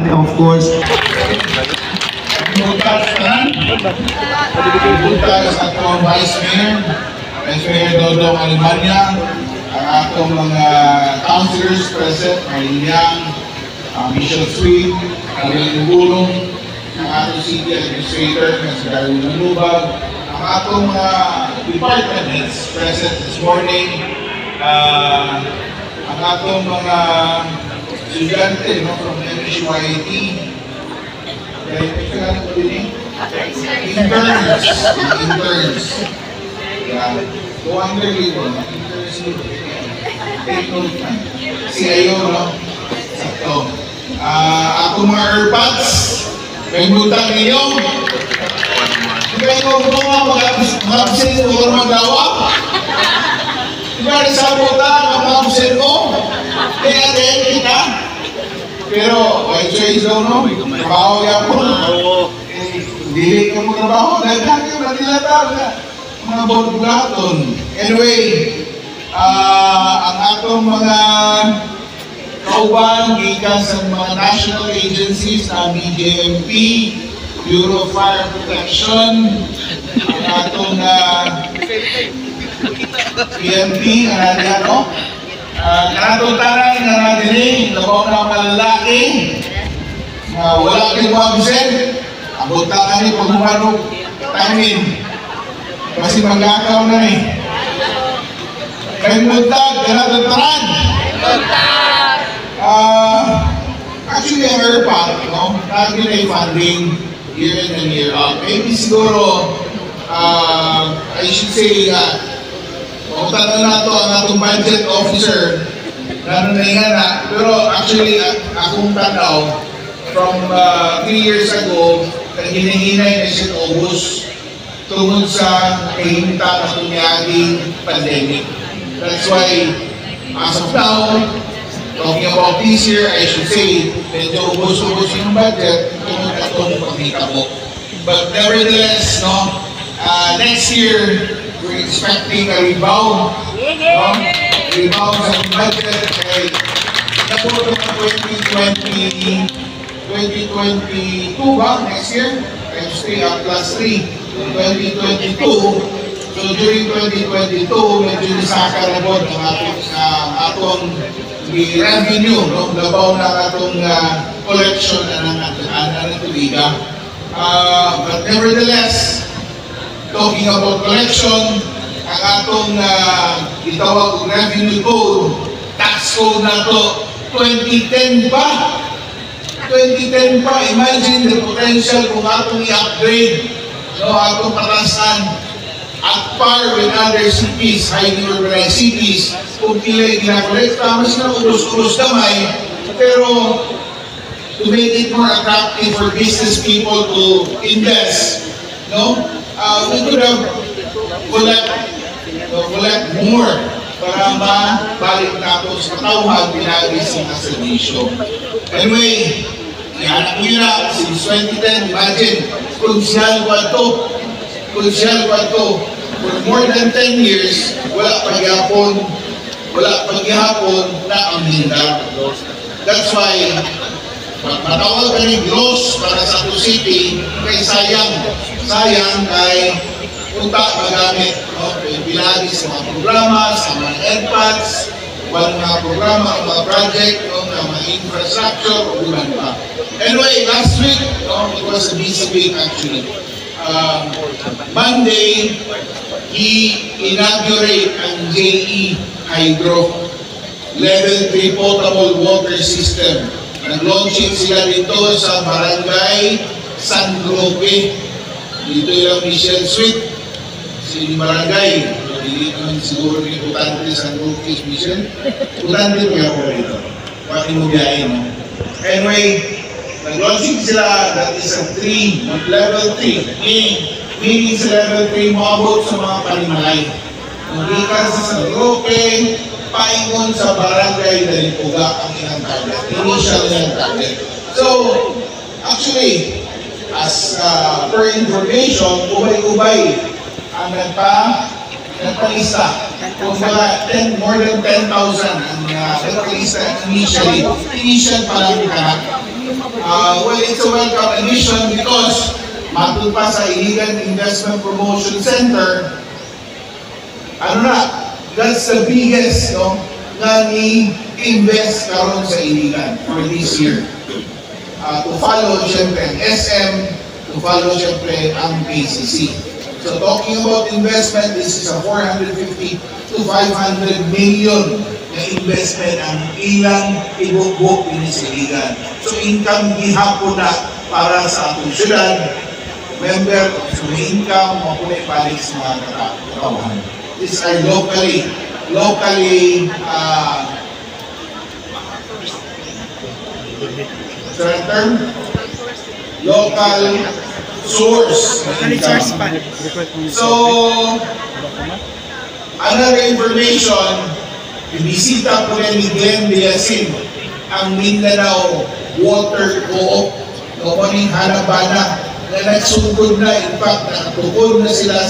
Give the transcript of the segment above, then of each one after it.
Of course. Bukas atong Vice Mayor Dodong Alemania, ang atong mga councilors present, Marilyang, Michelle Sweet, Ariel Bulong, ang atong city administrator, si Darwin Manubag, ang atong mga department heads present this morning, ang atong mga estudyante from MHYT, interns. Yeah. Go under labor, interns. Take note na. CIO, no? Sakto. Ako mga airpods, may butang ninyo. Kaya kung mag-absent ko kung magawa. Diba rin sa butang, mag-absent ko. Kaya din kita. Pero, white choice daw, no? Trabaho yan po. Dili ka mo trabaho. Dahil kaya matilataw na. Mga borgulaton. Anyway, ang atong mga kauban, gikan sa mga national agencies na BJMP, Bureau of Fire Protection, ang atong PMP, ang natin, no? Kanatong tanan na natin labaw na malalaki na wala kayo mabisen, abot na ni pagbumanong timing kasi mag-akaw na ni may muntag, kanatong tanan actually ang ERPAT, no? Lagi na yung funding year in and year out. Maybe siguro I should say tanong na ito ang atong budget officer gano'n na nga na, pero actually akong tanaw from 3 years ago hinahinay na siya August tungod sa kahinta na tunyaging pandemic. That's why as of now, talking about this year, I should say medyo ubos-ubos yung budget tungod na itong pagkita mo. But nevertheless, no, next year we're expecting a rebound. Rebound sa budget kay napunto ng 2022 ba? Next year? Times 3 plus 3. 2022. So during 2022, medyo nisaka na po ang atong revenue, no? Labaw na atong collection na ng tuliga. But nevertheless, talking about collection, ang atong itawag kong revenue code, tax code na to, 2010 pa. 2010 pa, imagine the potential kung atong i-upgrade, no, atong patasan at par with other cities, highly urbanized cities, kung pila'y ginakolekta, mas na ulos-ulos kamay, pero to make it more attractive for business people to invest, no? We could have collect more para mabalik natin sa katawhan pinagis ng servisyo. Anyway, ihanap nyo na, since 2010, imagine, konsyal ba ito, for more than 10 years, wala paghihapon na ang hinda. That's why, matawag ka ni gross para sa city, kay sayang kay punta magamit, no? Bilagi sa mga programa, sa mga EdPads, walang mga programa, mga project, no? Mga infrastructure, o ilan pa. Anyway, last week, no? It was a busy week actually. Monday, inaugurate ang JE Hydro Level 3 Potable Water System. Nag-launching sila dito sa Barangay San Roque. Dito yung Michelle Sweet, si Barangay. Hindi naman siguro yung putante San Roque, Michelle. Putante ko yung dito. Pati mo biyahin, no? Anyway, nag-launching sila, that is a 3, level 3. Meaning sa level 3, maabot sa mga panimalay. Magikan sa San Roque, paingon sa Barangay Dalipuga ang ilang target. Initial ilang target. So, actually, as per information, ubay-ubay ang nagpalista. Kung mga more than 10,000 ang nagpalista initially. Initial pa lang ka. Well, it's a welcome addition because matun pa sa Iligan Investment Promotion Center, ano na, that's the biggest, no, na ni-invest karon sa Iligan for this year. To follow, syempre, ang SM, to follow, syempre, ang KCC. So, talking about investment, this is a 450 to 500 million na investment ang ilang ibubuk din sa Iligan. So, income gihapon na para sa atong syudad, member of the income, mapunay palig sa mga katawahan. These are locally, term, local source. So, another information, bisita po rin ni Glenn Villasin ang Mindanao Water Co-op o maning Hanabana na nagsugod na, in fact, nakatukod na sila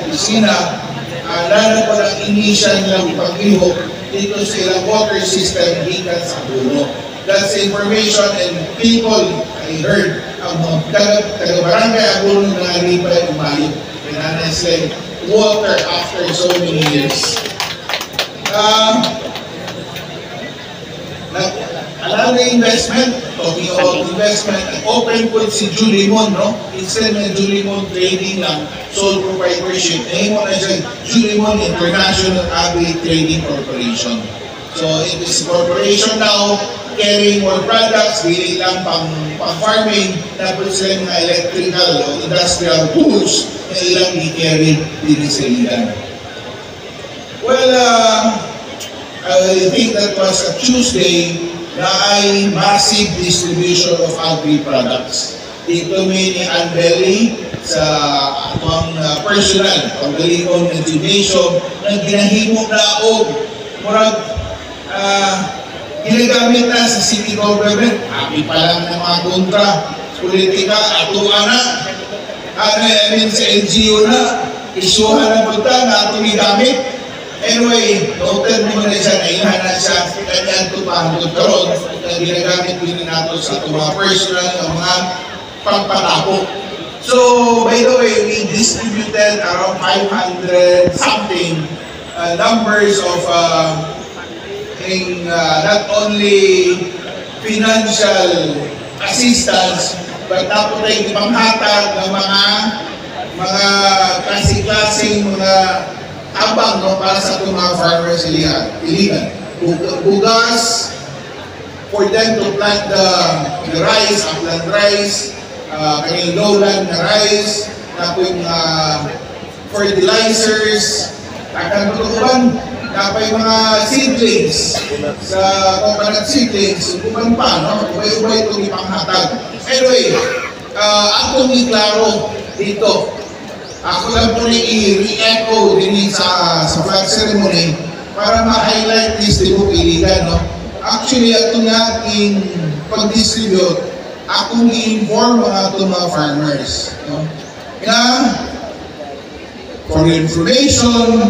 kusina, lalo pa ng initial ng paglihok dito sa ilang water system gikan sa Puno. That's information and people, I heard, ang mga taga-barangay Abuno na nalipay umayo. Pinanasay water after so many years. Another investment, talking about investment, open po si Julimon, no? Instead ng Julimon Trading lang, sole proprietorship, name mo na dyan, Julimon International Agri Trading Corporation. So, it is a corporation now, carrying more products, hindi lang pang-farming, tapos sila mga electrical o industrial tools na ilang i-carry din sa Iligan. Well, I think that was a Tuesday na ay massive distribution of agri-products. Dito may ni Anbeli sa atong personal, pagdalingon ng gymnasium na ginahimo na o murag ginagamit na sa city government. Happy pa lang ng mga kontra, politika, atuan na. Sa NGO na, isuhan na punta na atong igamit. Anyway, noted mo na siya na ihana siya kanyang tupahod karon na ginagamit din nato sa itong mga personal na mga pagpatapo. So, by the way, we distributed around 500 something numbers of not only financial assistance but tapos tayo ipanghatag ng mga klase-klaseng mga abang, no, para sa itong mga farmers Iligan. Bugas, for them to plant the rice, upland rice, kanyang lowland na rice, tapos fertilizers, takang tutuban, tapos mga seedlings, sa coconut seedlings, kuman pa, no? Ubay-ubay itong ipanghatag. Anyway, atong iklaro dito, ako lang po i-re-echo din sa flag ceremony para ma-highlight this Tibok Iligan, no? Actually, ito nga ating pag-distribute, akong i-inform mga itong mga farmers, no? Na, for information,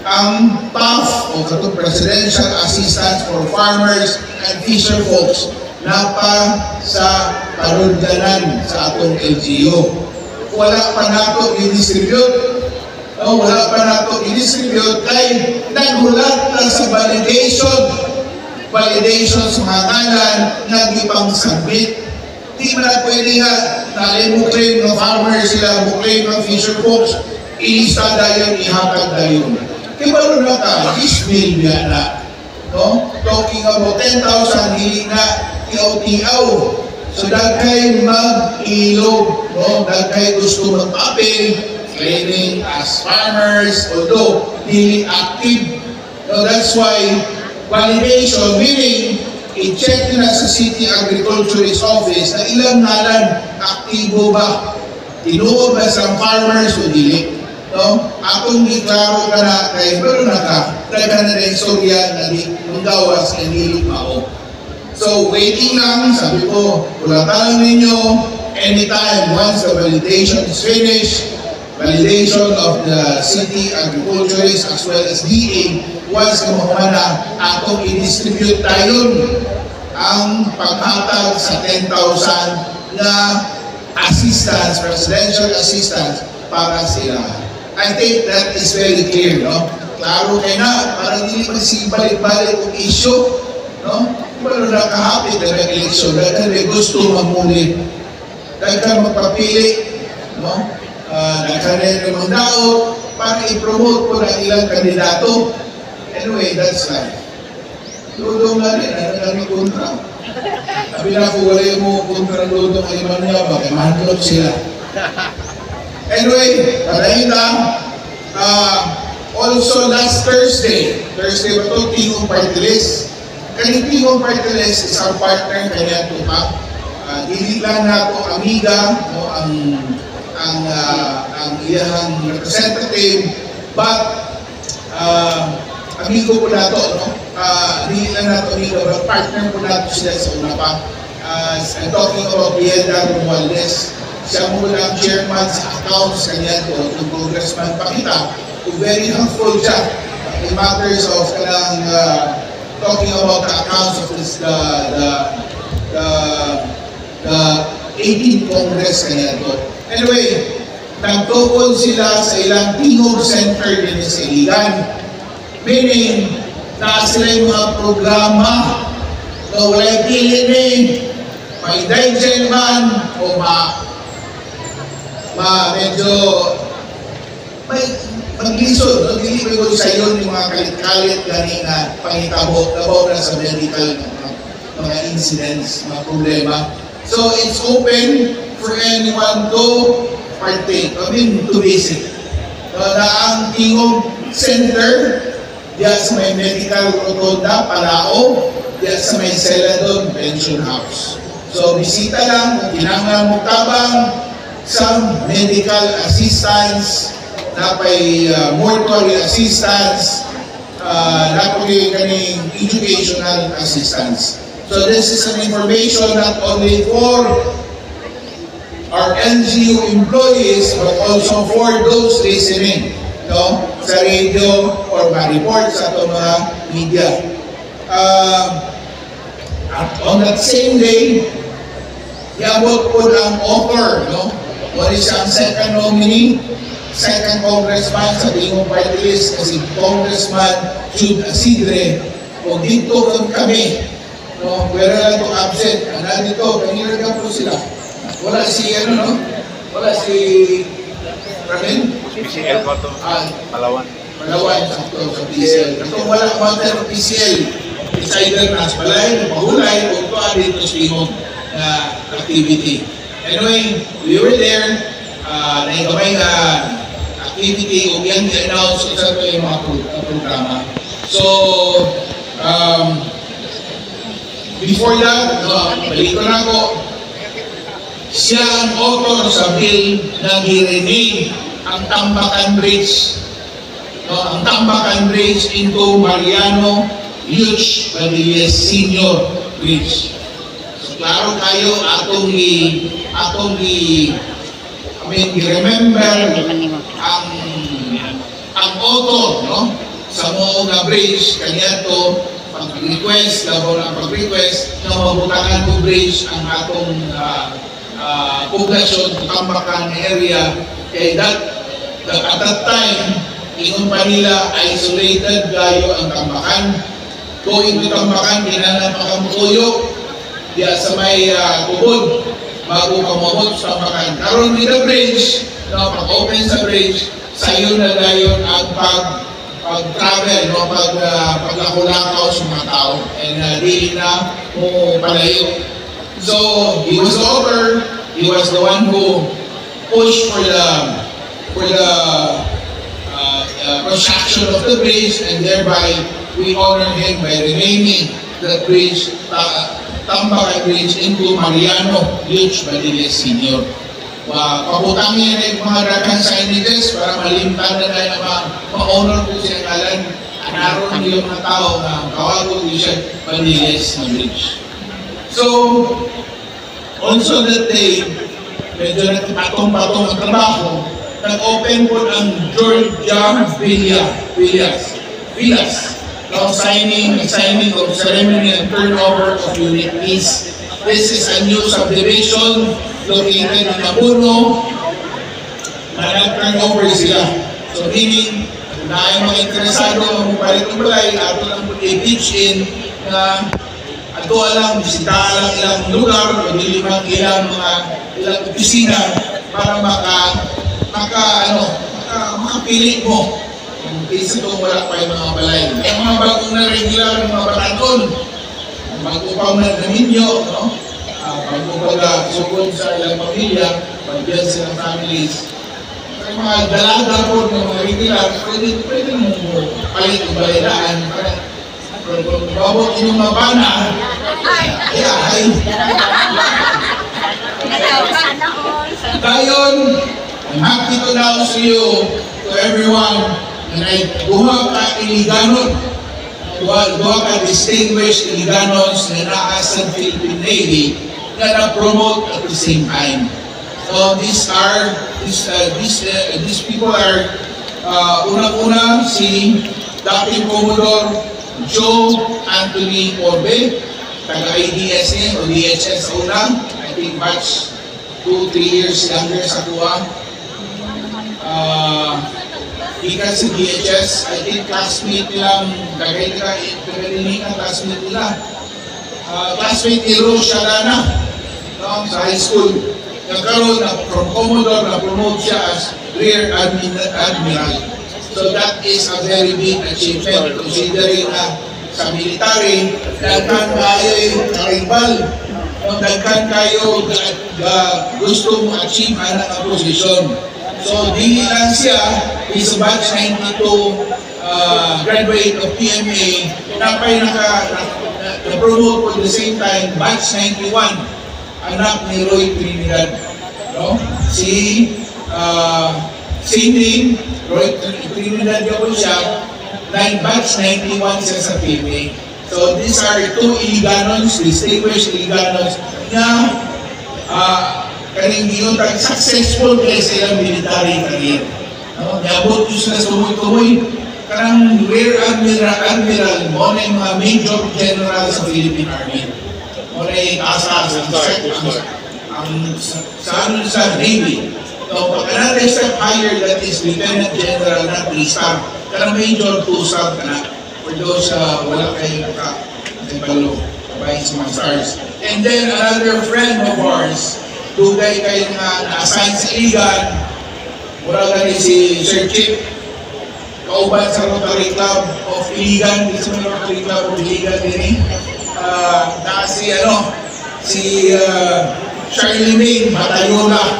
ang PAF o katong Presidential Assistance for Farmers and Fisher Folks napa sa karundanan sa atong LGU. Wala pa nato i-distribute. No, wala pa nato i-distribute kay naghulat na sa validation sa mga ngalan, nag-ipang-submit. Di man na pwede nga, nalay-claim ng farmers sila, claim ng fisher folks, ilista dayon, ihatag dayon. Kaya ba na ka, ismail niya na. No? Talking about 10,000, hindi na iaw-tiaw. So, dagkay mag-ilog, no? Dagkay gusto mag-apel, claiming as farmers, although hindi active. So, that's why validation, meaning, i-check nyo na sa City Agriculturist Office na ilang nalan aktibo ba? Tinuod ba sa farmers o dili? No? Akong iklaro ka na kay pero naka-taga na rin sorya na manggawas na dili mao. So, waiting lang, sabi ko, ulatan ninyo anytime once the validation is finished, validation of the City Agriculturist as well as DA, once kamakuha na, atong i-distribute tayo ang paghatag sa 10,000 na assistance, presidential assistance para sila. I think that is very clear, no? Klaro kayo na, parang hindi pa balik-balik ang issue, no? Pero nakahapit na eleksyon, dahil may gusto mamuli, dahil ka magpapili, no? Nagkaroon ng daot para i-promote po ng ilang kandidato. Anyway, that's life. Dudong na rin, ano kami kontra. Sabi na ko, wala mo kontra dudong ay man niya, baka manlog sila. Anyway, padahin lang. Also, last Thursday ba ito, Tingong Party List. Kaning Tingong Party List is our partner, kanya tupak. Dili lang nato amiga, no, ang iyang representative, but amigo po nato, no? Dili lang nato amigo, but partner po nato sila sa una pa. I'm talking about Piedra Romualdez. Siya mo lang chairman sa accounts kanya to, ng Congressman Pakita, who very helpful siya in matters of talking about the accounts of this, the 18th Congress kanya to. Anyway, nagtukod sila sa ilang Tingog Center din sa Iligan. Meaning, na sila yung mga programa na walay pili ni may daigyan man o medyo may maglisod, no? Dili ko sa iyo yung mga kalit-kalit gani na pangitabo na sa medical mga incidents, mga problema. So it's open for anyone to partake, to visit. Na ang Tingog Center, diyan sa may medical rotonda, Palao, diyan sa may Celadon Pension House. So bisita lang, kung kinanglan mo tabang sa medical assistance, na may mortuary assistance, na po kaning educational assistance. So this is an information not only for our NGO employees, but also for those listening, no, sa radio or ma-report sa itong mga media. At on that same day, iabot po ng offer, no? What is ang second nominee, second congressman sa Tingog Party List, kasi Congressman Jude Asidre, o dito kami, no? Pero lang itong absent, dito, kanina ka po sila. Wala si, wala si Ramin? PCL ko ito, Palawan. Palawan, sakto sa PCL. Kung wala counter ng PCL, it's either nas balay, pahulay, o ito dito sa Tingog na activity. Anyway, we were there, naikamay na activity, o yan i-announce sa ito yung mga programa. So, before that, balik ko na ako, siya ang author sa bill na gi-rename ang Tambakan Bridge, ang Tambakan Bridge into Mariano Yuch Padillas Senior Bridge. So, klaro kayo remember ang author, no, sa mo nga bridge kanya to pag-request, labo na pag-request na mabutangan to bridge ang atong poblasyon, Tambakan area. Kaya at that time, ingon pa nila, isolated gayo ang Tambakan. Going to Tambakan, kinala makamutuyok, diya sa may tubod, bago kamabot sa Tambakan. Karon with the bridge, pag-open sa bridge, sayo na gayon ang pag-travel, paglako-lakaw sa mga tao, and di na mo palayo. So, he was the author, he was the one who pushed for the construction of the bridge, and thereby we honor him by renaming the bridge, Tambakan Bridge, into Mariano Yuch Padillas Senior. Pabutangin rin mga daghang signages para malimtan na tayo ma-honor po siya kalan. Anaroon yung mga tao na kawago siya Padillas na bridge. So, also that day, medyo nagpatong-patong ang trabaho, nag-open po ang Georgia Villas. signing of ceremony and turnover of Unit East. This is a new subdivision located in Abuno. Nag-turnover sila. So meaning, na yung mga interesado magpalit ng balay, ato lang po i-pitch in na ato alam, bisitahan lang ilang lugar o dilimang ilang opisina para makapili mo kaysa kung wala pa yung mga balay. Yung mga bagong na regular, mga bataton, bago pa man naminyo, no? Bago pa sukod sa ilang pamilya, pagbiyan silang families. Yung mga dalaga po ng mga regular, pwede mo palit yung balayaan. Kung babot yung mga bana, ay. Dayon, I'm happy to announce to you, to everyone, na duha ka Iliganon, duha ka distinguished Iliganos na naasa sa Philippine Navy na na-promote at the same time. So these people are unang-una si Dating Commodore Joe Anthony Orbe, taga-IDSA o DHS una, I think batch 2-3 years younger sa kuha. Ikan sa DHS, I think classmate nilang, classmate nila. Classmate ni Rose Shalana, no, sa high school. Nagkaroon na from Commodore na promote siya as Rear Admiral. So that is a very big achievement considering na sa military, daghan kayo yung karibal. Daghan kayo gusto mo achieve ang posisyon. So di lang siya, is batch 92 graduate of PMA, napay na-promote for the same time, batch 91, anak ni Roy Trinidad. No? Same name, Roy Trinidad po siya, batch 91 siya sa PMA. So these are two Iliganons, distinguished Iliganons na kaning giyotag successful kaya sa ilang military career. No? Niabot yun sila sumutuloy. Karang Rear Admiral mo na yung mga Major General sa Philippine Army. Mo na yung asa sa Navy. So pagka natin step higher, that is Lieutenant General na 3-star. Karang Major 2-star ka na. For those wala kayo kapalo by sa mga stars. And then another friend of ours, dugay kayo nga na-assign sa Iligan, mura gani si Sir Chip, kauban sa Rotary Club of Iligan, sa Rotary Club of Iligan din na si Charlie May Matayola,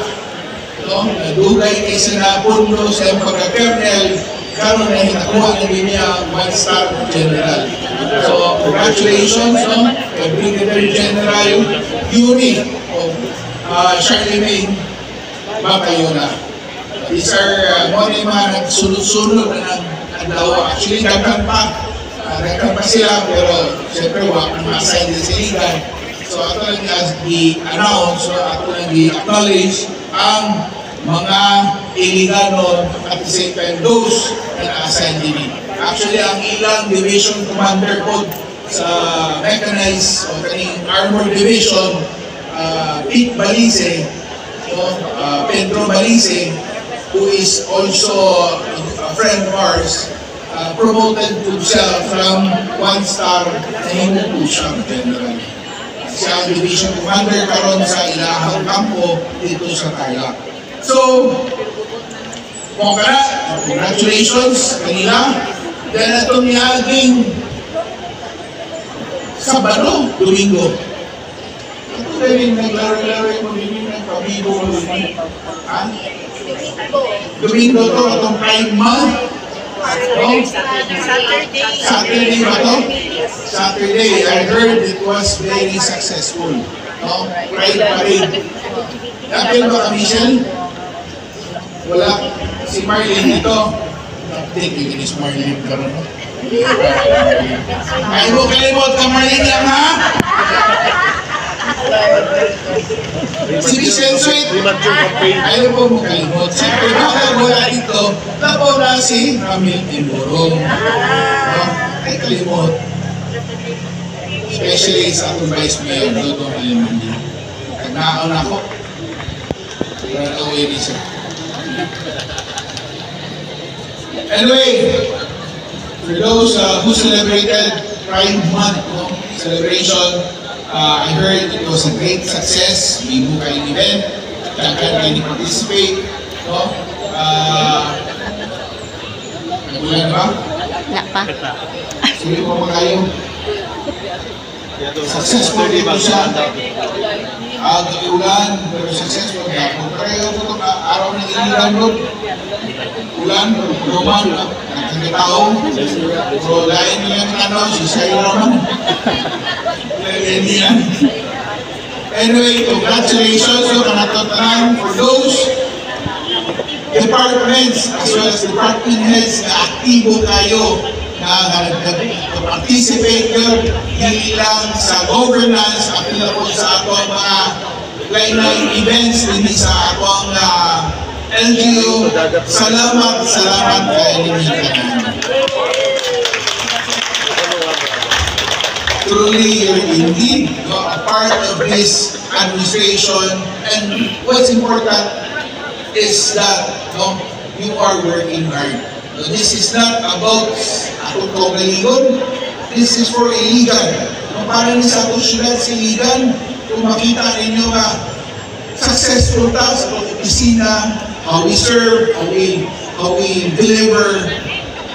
no? Dugay kay sa napundo sa pagka-kernel, karon na hinakuha na niya 1-star general. So congratulations, no? Kay Brigadier General Yuri Charlemagne Matayola. These are mga nagsunod-sunod na nagdawa. Actually, nagkan pa sila, pero siyempre wak na ma-assign din sa Iligan. So ato lang i-announce, ato lang i-acknowledge ang mga Iliganon at the same time those na na-assign din. Actually, ang ilang division commander po sa mechanized o kaning armor division, Pete Balize, Pedro Balize, who is also a friend of ours, promoted to siya from 1-star na yung 2-star general. Siya ang division commander karon sa ilahang kampo dito sa Tarlac. So, congratulations kanila. Then itong niyaging Sabado, Domingo. Ito din naglaro-laro yung magiging ng pabibo mo din. Domingo to, itong Pride Month. Saturday ba to? Saturday. I heard it was very successful. No? Pride Parade. Napil ba ka, Michelle? Wala. Si Marlene dito. Take you guys, Marlene ka rin. Ay mo kalimot ka, Marlene lang, ha? Si Michelle Sweet, ayaw po mo kalimot. Siyempre, wala dito, labaw na si Ramil Timburong. ay kalimot. Especially sa atong Vice Mayor, Dodong Alimandi. Nagnaon ako. Run away ni siya. Anyway, for those who celebrated Pride Month celebration, I heard it was a great success. May buka yung event. Daghan kayo participate. Nagulan ba? Wala pa. Sige po mga kayo. Successful dito siya. Ulan, pero successful na. Kung pareho po itong araw ng ililan doon, ulan, luman, nagkakitao, so dahil nilang si Sayo naman. Anyway, congratulations to Kanatotanan for those departments as well as department heads na aktibo kayo na participate yun hindi lang sa governance at na po sa atong mga lain-lain events hindi sa atong LGU. Salamat kay Limitan. Truly, you're indeed a part of this administration, and what's important is that you are working hard. So this is not about atong kaugalingon. This is for Iligan. Para ni sa atong syudad sa Iligan, kung makita ninyo nga successful ta sa opisina, how we serve, how we deliver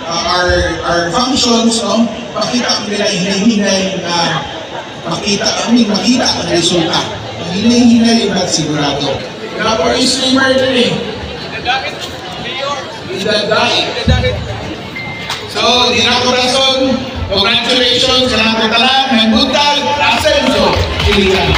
our functions, makita ang nila hinahinay na makita ang resulta. Ang hinahinay yung sigurado. Kaya po yung streamer din eh. So, di na ko rason. Congratulations sa natin talan. Ang buntag, asenso. Iligan.